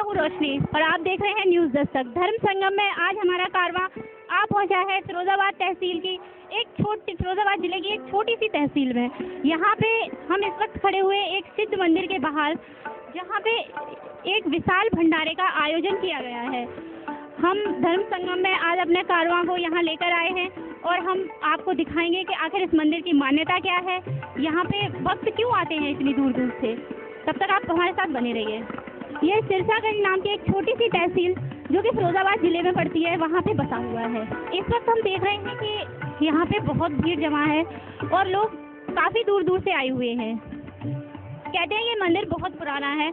हूँ रोशनी और आप देख रहे हैं न्यूज़ दस्तक। धर्म संगम में आज हमारा कारवां आ पहुंचा है फिरोजाबाद तहसील की फिरोजाबाद जिले की एक छोटी सी तहसील में। यहाँ पे हम इस वक्त खड़े हुए एक सिद्ध मंदिर के बाहर, जहाँ पे एक विशाल भंडारे का आयोजन किया गया है। हम धर्म संगम में आज अपने कारवां को यहाँ लेकर आए हैं और हम आपको दिखाएंगे कि आखिर इस मंदिर की मान्यता क्या है, यहाँ पे भक्त क्यों आते हैं इतनी दूर दूर से। तब तक आप हमारे साथ बने रहिए। ये सिरसागंज नाम की एक छोटी सी तहसील जो कि फिरोजाबाद जिले में पड़ती है, वहाँ पे बसा हुआ है। इस वक्त हम देख रहे हैं कि यहाँ पे बहुत भीड़ जमा है और लोग काफ़ी दूर दूर से आए हुए हैं। कहते हैं ये मंदिर बहुत पुराना है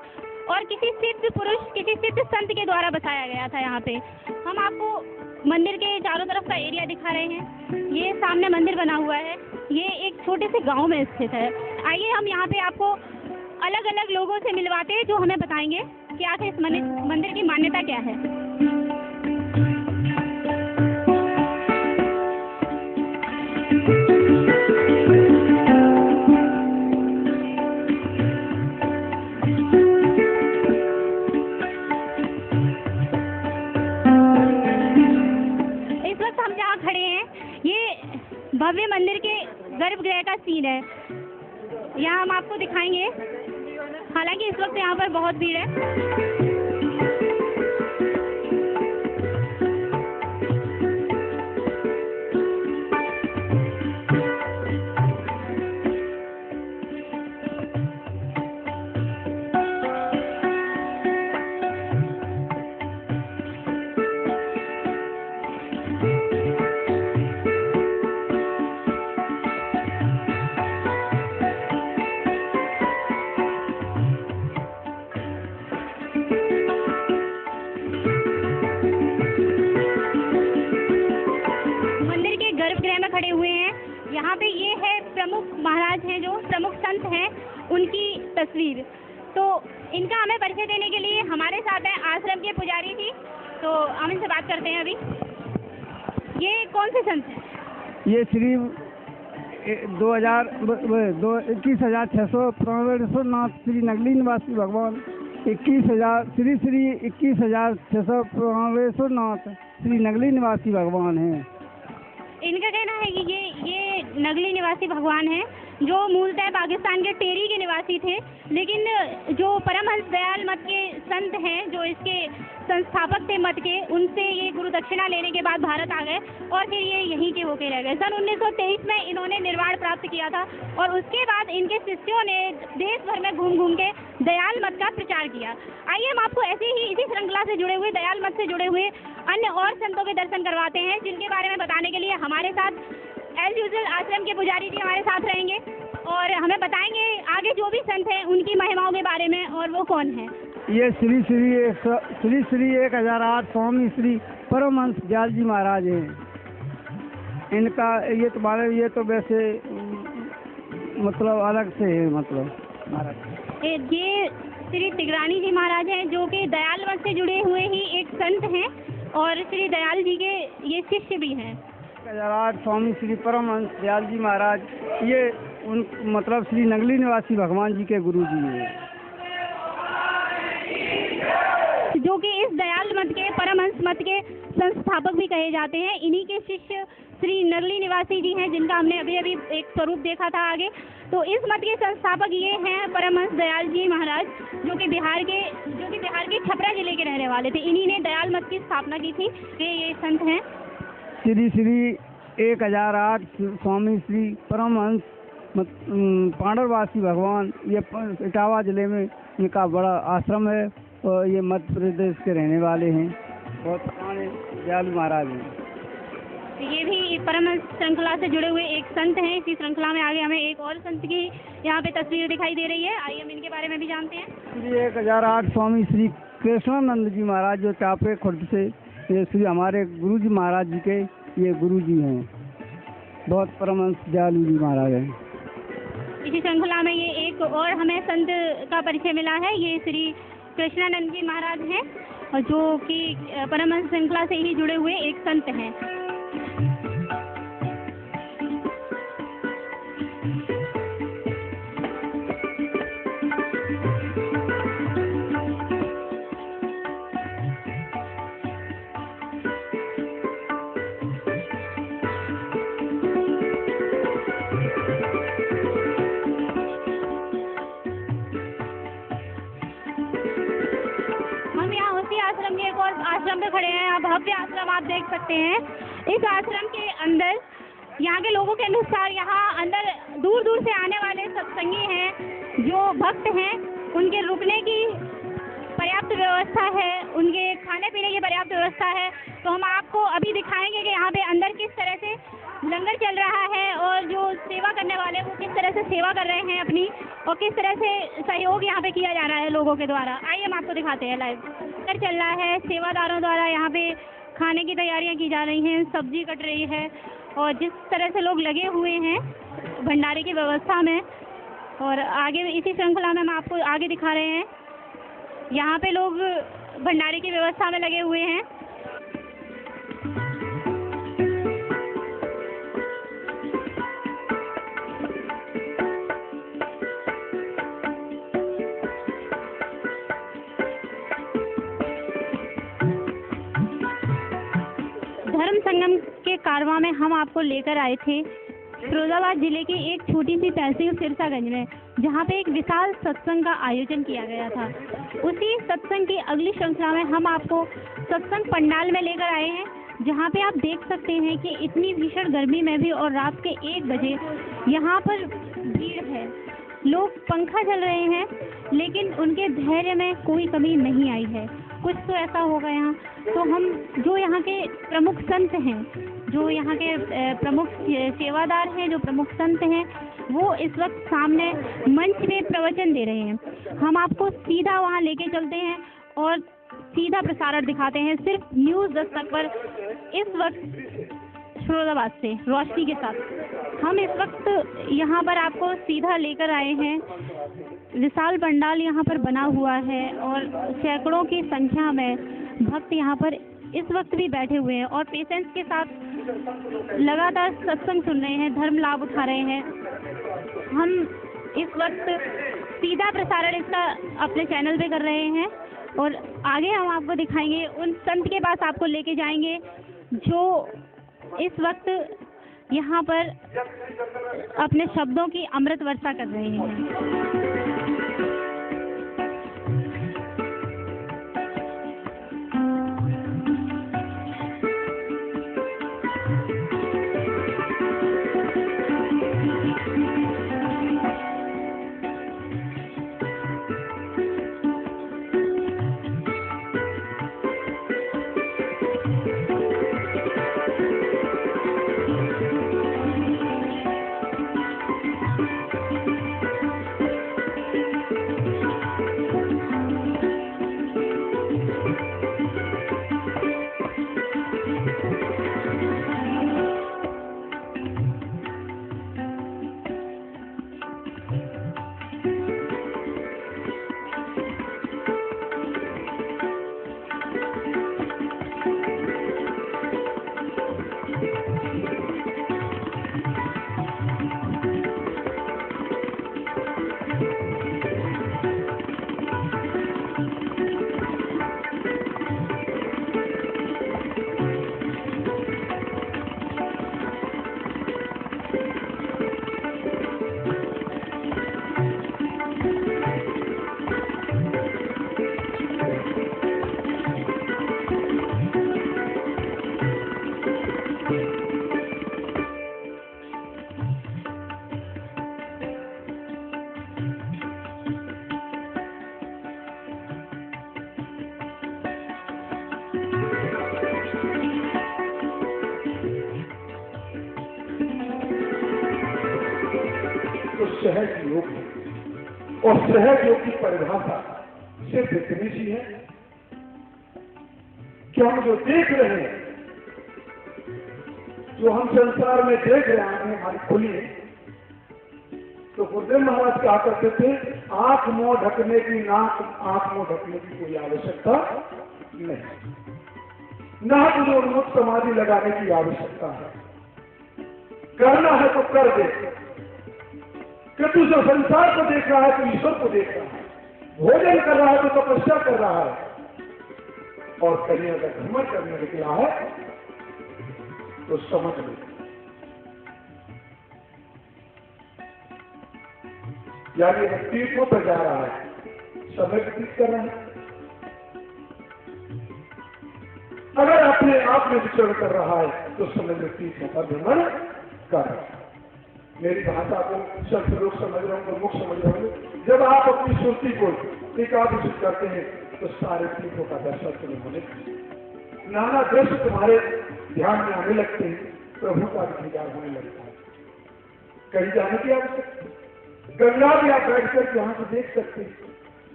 और किसी सिद्ध पुरुष, किसी सिद्ध संत के द्वारा बसाया गया था यहाँ पे। हम आपको मंदिर के चारों तरफ का एरिया दिखा रहे हैं। ये सामने मंदिर बना हुआ है, ये एक छोटे से गांव में स्थित है। आइए हम यहाँ पे आपको अलग अलग लोगों से मिलवाते हैं जो हमें बताएंगे कि आखिर इस मंदिर की मान्यता क्या है। इस वक्त हम जहाँ खड़े हैं ये भव्य मंदिर के गर्भगृह का सीन है। यहाँ हम आपको दिखाएंगे, हालांकि इस वक्त यहाँ पर बहुत भीड़ है। खड़े हुए हैं यहाँ पे, ये है प्रमुख महाराज हैं, जो प्रमुख संत हैं, उनकी तस्वीर। तो इनका हमें परिचय देने के लिए हमारे साथ हैं आश्रम के पुजारी जी। तो हम इनसे बात करते हैं अभी। ये कौन से संत हैं? ये श्री 21,695 नाथ श्री नगली निवासी भगवान 21,695 नाथ श्री नगली निवासी भगवान हैं। इनका कहना है कि ये नगली निवासी भगवान हैं, जो मूलतः पाकिस्तान के टेरी के निवासी थे, लेकिन जो परमहंस दयाल मत के संत हैं, जो इसके संस्थापक थे मत के, उनसे ये गुरु दक्षिणा लेने के बाद भारत आ गए और फिर ये यहीं के होके रह गए। सन 1923 में इन्होंने निर्वाण प्राप्त किया था और उसके बाद इनके शिष्यों ने देश भर में घूम घूम के दयाल मत का प्रचार किया। आइए हम आपको ऐसे ही इसी श्रृंखला से जुड़े हुए, दयाल मत से जुड़े हुए अन्य और संतों के दर्शन करवाते हैं, जिनके बारे में बताने के लिए हमारे साथ एज यूजुअल आश्रम के पुजारी जी हमारे साथ रहेंगे और हमें बताएंगे आगे जो भी संत हैं उनकी महिमाओं के बारे में और वो कौन है। ये श्री 1008 स्वामी श्री परमहंस दयाल जी महाराज हैं। इनका ये तो वैसे मतलब अलग से है, मतलब महाराज ये श्री तिगरानी जी महाराज हैं, जो कि दयाल मत से जुड़े हुए ही एक संत हैं और श्री दयाल जी के ये शिष्य भी हैं। 1008 स्वामी श्री परमहंस दयाल जी महाराज, ये उन मतलब श्री नगली निवासी भगवान जी के गुरु जी हैं, जो कि इस दयाल मत के, परमहंस मत के संस्थापक भी कहे जाते हैं। इन्हीं के शिष्य श्री नगली निवासी जी हैं, जिनका हमने अभी अभी एक स्वरूप देखा था आगे। तो इस मत के संस्थापक ये हैं परमहंस दयाल जी महाराज, जो कि बिहार के छपरा जिले के रहने वाले थे। इन्हीं ने दयाल मत की स्थापना की थी। ये संत हैं श्री 1008 स्वामी श्री परमहंस पांडरवासी भगवान। ये इटावा जिले में इनका बड़ा आश्रम है और ये मध्य प्रदेश के रहने वाले हैं, बहुत पुराने दयालु महाराज हैं। ये भी परमहंस श्रृंखला से जुड़े हुए एक संत हैं। इसी श्रृंखला में आगे हमें एक और संत की यहाँ पे तस्वीर दिखाई दे रही है। आइए हम इनके बारे में भी जानते हैं। श्री 1008 स्वामी श्री कृष्णानंद जी महाराज, जो चापे खुर्द से, ये श्री हमारे गुरु जी महाराज जी के ये गुरु जी हैं, बहुत परमहंस दयालु जी महाराज हैं। इसी श्रृंखला में ये एक और हमें संत का परिचय मिला है। ये श्री कृष्णानंद जी महाराज हैं, जो कि परमहंस श्रृंखला से ही जुड़े हुए एक संत हैं। में खड़े हैं। आप भव्य आश्रम आप देख सकते हैं। इस आश्रम के अंदर यहाँ के लोगों के अनुसार यहाँ अंदर दूर दूर से आने वाले सत्संगी हैं, जो भक्त हैं, उनके रुकने की पर्याप्त व्यवस्था है, उनके खाने पीने की पर्याप्त व्यवस्था है। तो हम आपको अभी दिखाएंगे कि यहाँ पे अंदर किस तरह से लंगर चल रहा है और जो सेवा करने वाले वो किस तरह से सेवा कर रहे हैं अपनी, और किस तरह से सहयोग यहाँ पे किया जा रहा है लोगों के द्वारा। आइए हम आपको दिखाते हैं लाइव। लंगर चल रहा है, सेवादारों द्वारा यहाँ पे खाने की तैयारियाँ की जा रही हैं, सब्जी कट रही है, और जिस तरह से लोग लगे हुए हैं भंडारे की व्यवस्था में। और आगे इसी श्रृंखला में हम आपको आगे दिखा रहे हैं, यहाँ पे लोग भंडारे की व्यवस्था में लगे हुए हैं। धर्म संगम के कारवां में हम आपको लेकर आए थे फिरोजाबाद जिले की एक छोटी सी तहसील सिरसागंज में, जहाँ पे एक विशाल सत्संग का आयोजन किया गया था। उसी सत्संग की अगली श्रृंखला में हम आपको सत्संग पंडाल में लेकर आए हैं, जहाँ पे आप देख सकते हैं कि इतनी भीषण गर्मी में भी और रात के 1 बजे यहाँ पर भीड़ है। लोग पंखा चल रहे हैं, लेकिन उनके धैर्य में कोई कमी नहीं आई है। कुछ तो ऐसा होगा यहाँ। तो हम जो यहाँ के प्रमुख संत हैं, जो यहाँ के प्रमुख सेवादार हैं, जो प्रमुख संत हैं, वो इस वक्त सामने मंच में प्रवचन दे रहे हैं। हम आपको सीधा वहाँ लेके चलते हैं और सीधा प्रसारण दिखाते हैं सिर्फ न्यूज़ दस्तक पर। इस वक्त फिरोजाबाद से रोशनी के साथ हम इस वक्त यहाँ पर आपको सीधा लेकर आए हैं। विशाल पंडाल यहाँ पर बना हुआ है और सैकड़ों की संख्या में भक्त यहाँ पर इस वक्त भी बैठे हुए हैं और पेशेंस के साथ लगातार सत्संग सुन रहे हैं, धर्म लाभ उठा रहे हैं। हम इस वक्त सीधा प्रसारण इसका अपने चैनल पे कर रहे हैं और आगे हम आपको दिखाएंगे, उन संत के पास आपको लेके जाएंगे जो इस वक्त यहाँ पर अपने शब्दों की अमृत वर्षा कर रहे हैं। सहज योग और सहज योग की परिभाषा सिर्फ इतनी सी है कि हम जो देख रहे हैं, जो हम संसार में देख रहे हैं, हमारी खुली है। तो गुरुदेव महाराज कहा करते थे, आंख मुंह ढकने की आंख मुंह ढकने की कोई आवश्यकता नहीं, ना तुझे उन्मुक्त समाधि लगाने की आवश्यकता है। करना है तो कर दे, कि तू जो संसार को देख रहा है तो ईश्वर को देख रहा है, भोजन कर रहा है तो तपस्या कर रहा है, और कहीं अगर भ्रमण करने निकला है तो समझ लो यानी तीर्थों पर जा रहा है, समय व्यतीत कर रहा है। अगर अपने आप में विचरण कर रहा है तो समझ लो तीर्थों का भ्रमण कर रहा है। मेरी भाषा को शब्द लोग समझ रहे होंगे, मुख समझ रहे होंगे। जब आप अपनी सुरती को एकाग्रचित करते हैं तो सारे तीर्थों का दर्शन तुम्हें होने लगता है। नाना दृश्य तुम्हारे ध्यान में आने लगते हैं, प्रभु का भी दीदार होने लगता है। कहीं जाने की आवश्यकता, गंगा भी आप बैठ कर यहाँ से देख सकते हैं,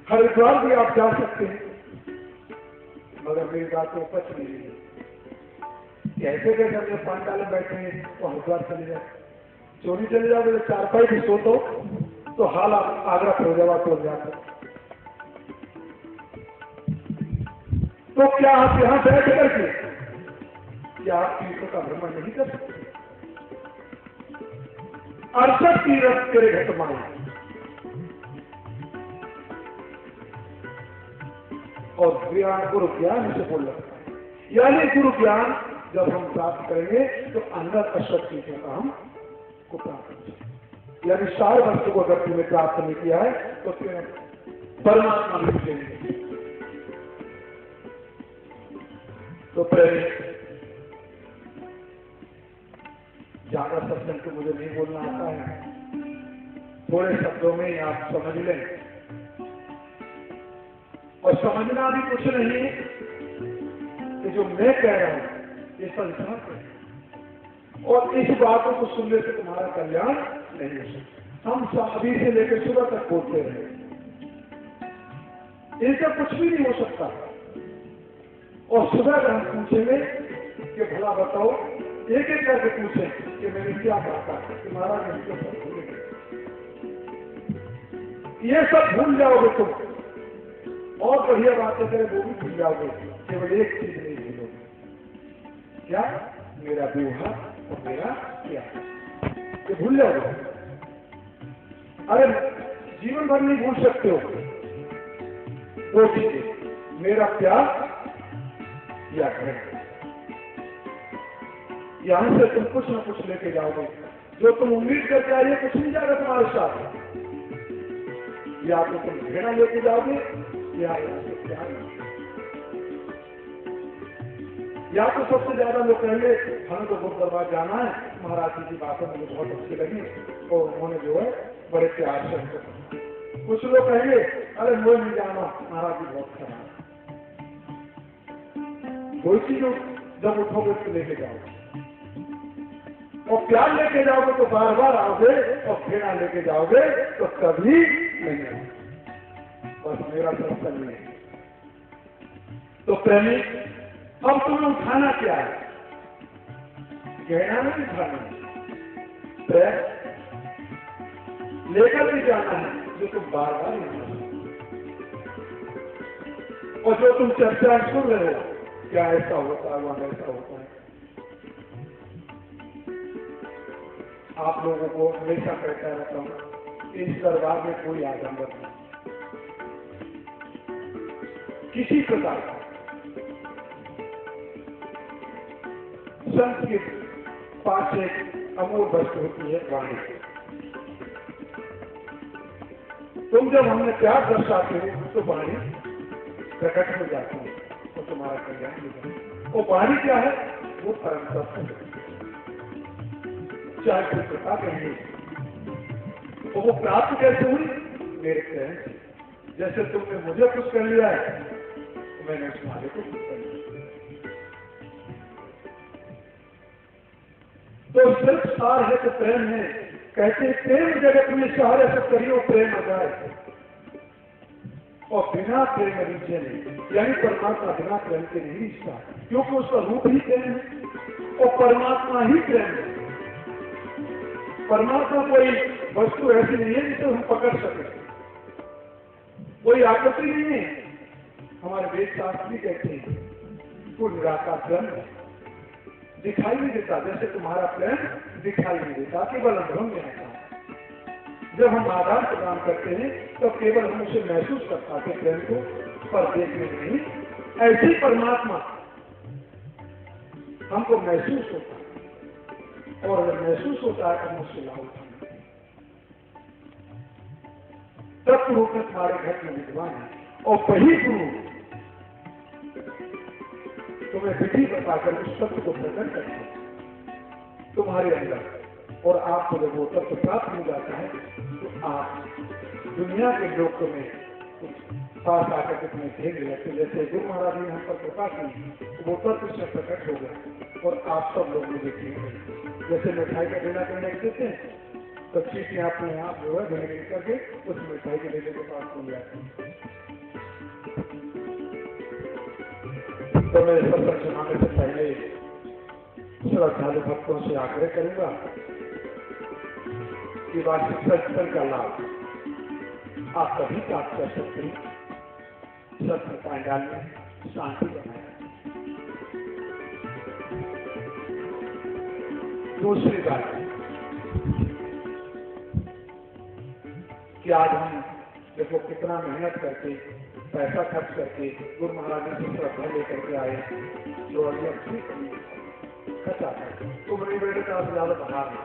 हरिद्वार भी आप जा सकते हैं, मगर मेरी बात को पच नहीं रही है। कैसे कैसे अपने पांडाल में बैठे हैं तो हरिद्वार चले जाए, चोरी चले जाओ, मेरे चारपाई भी सो तो हाल आगरा फिरोजाबाद पहुंच जाता। तो क्या आप यहां बैठ करके क्या आप तीर्थों का भ्रमण नहीं कर सकते? 68 तीर्थ तेरे घट माए, और ज्ञान गुरु ज्ञान से बोल रहा है, यानी गुरु ज्ञान जब हम प्राप्त करेंगे तो अंदर 68 चीजों का हम को प्राप्त करेंगे। यानी 4 वस्तु को अगर तुमने प्राप्त नहीं किया है तो फिर परमात्मा भी मिलेंगे। तो प्रेमी, ज्यादा सत्संग तो मुझे नहीं बोलना आता है, थोड़े शब्दों में आप समझ लें, और समझना भी कुछ नहीं कि जो मैं कह रहा हूं ये संसार है, और इस बातों को सुनने से तुम्हारा कल्याण नहीं हो सकता। हम अभी से लेकर सुबह तक बोलते रहे, इनसे कुछ भी नहीं हो सकता। और सुबह हम पूछेंगे कि भला बताओ, एक एक करके पूछें कि मैंने क्या कहा था कि महाराज नहीं तो सब भूल गए। ये सब भूल जाओगे तुम, और बढ़िया बातें करें वो भी भूल जाओगे, केवल एक चीज नहीं भूलोगे, क्या? मेरा व्यवहार और मेरा क्या, ये भूल जाओगे। अरे जीवन भर नहीं भूल सकते हो दो चीजें, मेरा प्यार या घर। यहां से तुम कुछ ना कुछ लेके जाओगे, जो तुम उम्मीद करके आइए कुछ नहीं जाएगा तुम्हारे साथ। या तो तुम घेरा लेके जाओगे या से प्यार, या तो सबसे ज्यादा लोग कहेंगे हमें तो बहुत दरबार जाना है, महाराज जी की बातें मुझे बहुत अच्छी लगी और उन्होंने जो है बड़े प्यार से। कुछ लोग कहेंगे अरे मुझे नहीं जाना, महाराज जी बहुत खराब। कोई चीज जब उठोगे तो लेके जाओगे, और प्यार लेके जाओगे तो बार बार आओगे, और घेरा लेके जाओगे तो कभी नहीं आओगे। बस मेरा प्रश्न नहीं है। तो प्रेमी, अब तुम्हें उठाना क्या है? गहना नहीं उठाना, प्रेम लेकर भी जाना है जो तुम बार बार नहीं, और जो तुम चर्चा सुन रहे हो, क्या ऐसा होता है वहां ऐसा होता है। आप लोगों को हमेशा कहता रहता हूं कि इस दरबार में कोई आडंबर नहीं, किसी प्रकार का। संत के पास एक अमूल वस्तु होती है वाणी। तुम जब हमने प्यार दर्शाते हो तो वाणी प्रकट हो जाती है और तुम्हारा कल्याण हो जाता है। वो वाणी क्या है? वो परम तत्व है, चाहे कोई कृपा कहेंगे। तो वो प्राप्त कैसे हुई? मेरे प्रेम से। जैसे तुमने मुझे कुछ कर लिया है तो मैंने तुम्हारे को कुछ कर लिया। तो सिर्फ सार है तो प्रेम है। कहते हैं प्रेम जगत में सार है तो करियो प्रेम अजाए, और बिना प्रेम रीचे नहीं, यानी परमात्मा बिना प्रेम के नहीं रिश्ता, क्योंकि उसका रूप ही प्रेम है और परमात्मा ही प्रेम है। परमात्मा कोई वस्तु ऐसी नहीं है जिसे हम पकड़ सके, कोई आकृति नहीं है। हमारे वेद शास्त्र भी कहते हैं कोई निराकार प्रेम है, दिखाई नहीं देता, जैसे तुम्हारा प्रेम दिखाई नहीं देता, केवल अनुभव में आता है। जब हम आदान प्रदान करते हैं तो केवल हम उसे महसूस कर पाते प्रेम को, पर देखने नहीं। ऐसी परमात्मा हमको महसूस होता है, और अगर महसूस होता है तो मुझसे लाभ उठाना। तत्व रूप में तुम्हारे घर में विद्वान है, और वही गुरु तुम्हें विधि बताकर उस सत्य को प्रकट करते हैं तुम्हारे अंदर, और आपको जब वो तत्व प्राप्त हो जाता है तो आप दुनिया के लोक में पास आकर के तुम्हें भेज लगते। जैसे गुरु महाराज ने हम पर कृपा की तो वो तत्व से प्रकट हो गया और आप सब लोग मुझे भेज। जैसे मिठाई का देना करने देते हैं तो चीज अपने आप जो है भेज करके उस मिठाई के देने के पास हो जाते हैं। तो मैं सत्संग सुनाने से पहले श्रद्धालु भक्तों से आग्रह करूंगा कि वार्षिक सत्संग का लाभ आप कभी प्राप्त कर सकते हैं सत्संग पंडाल में शांति बनाए। दूसरी बात कि आज हम देखो कितना मेहनत करके पैसा खर्च करके गुरु महाराज से श्रद्धा लेकर के आए जो अभी अच्छी खर्चा तो बड़ी बेटे का ज्यादा बाहर है।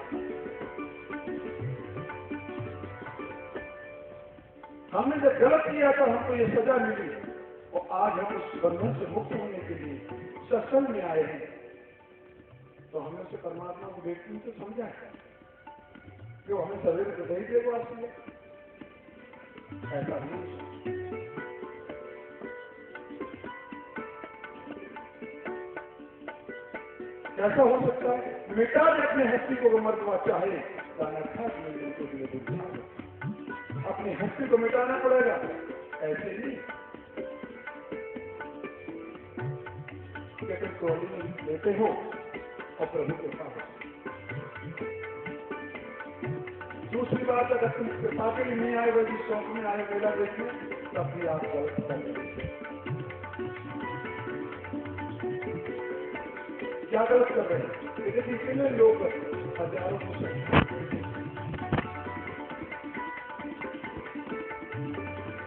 हमने जब गलत किया तो हमको ये सजा मिली और आज हम उस बंधन से मुक्त होने के लिए सत्संग में आए हैं। तो हमने से परमात्मा को देखते तो समझा है जो हमें सवेरे तो नहीं देगा आपसे ऐसा नहीं। कैसा हो सकता है? मिटा दे अपने हस्ती को मर्दवा चाहे अपनी हस्ती को मिटाना पड़ेगा। ऐसे ही तुम टोली लेते हो और प्रभु के पास। दूसरी बात अगर तुम कृपा के लिए नहीं आए वैसे शौक में आए मेला देखने तब भी आप गलत कर रहे। क्या गलत कर रहे हैं? इतने लोग हजारों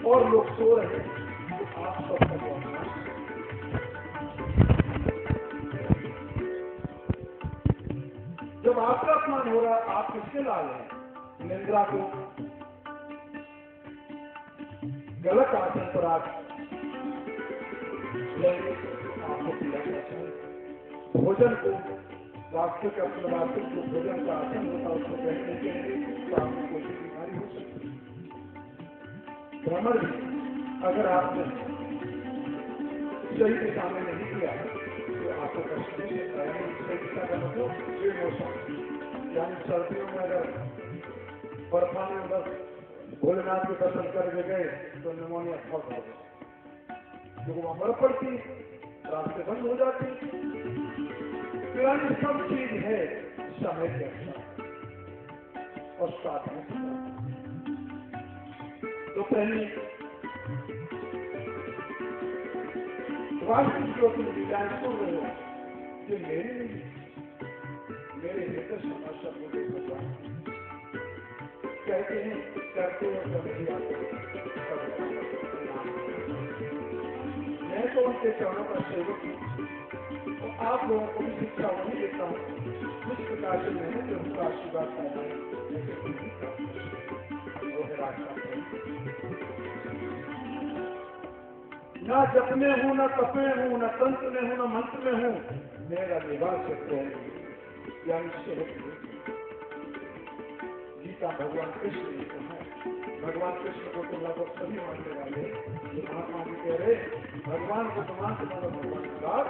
और लोग सो रहे हैं तो आप सबका जब आपका अपमान हो रहा है आप किसके ला रहे हैं? निंद्रा को गलत आसन पर आपको पीड़ा चाहिए। भोजन को वास्तविक अपने वास्तविक जो भोजन का आसन होता है उसको बैठने के लिए तो आपको कोई बीमारी हो सकती है। भ्रमण भी अगर आपने सही दिशा में नहीं किया तो आपको कष्ट नहीं सकता है। सही दिशा का मतलब बेमौसम यानी सर्दियों में अगर बर्फाने उधर भोलेनाथ के दर्शन करके गए तो निमोनिया फट हो गया क्योंकि वहां बर्फ पड़ती रास्ते बंद हो जाते। यानी सब चीज है समय के अनुसार और साथ में तो पहली वास्तविक जो तुम डिजाइन सुन रहे हो कि मेरे हित समस्या को देखा कहते हैं करते हैं कभी आते मैं तो उनके चरणों का सेवक हूँ तो आप लोगों को भी शिक्षा वही देता हूँ जिस प्रकार से मैंने जो उनका आशीर्वाद पाया न जप में हूँ न तप में हूँ न तंत्र में हूँ न मंत्र में हूँ मेरा निवास यानी गीता भगवान कृष्ण ने कहा है। भगवान कृष्ण को तो लगभग सभी मानने वाले महात्मा जी कह रहे भगवान को तो मान तुम्हारा भगवान बात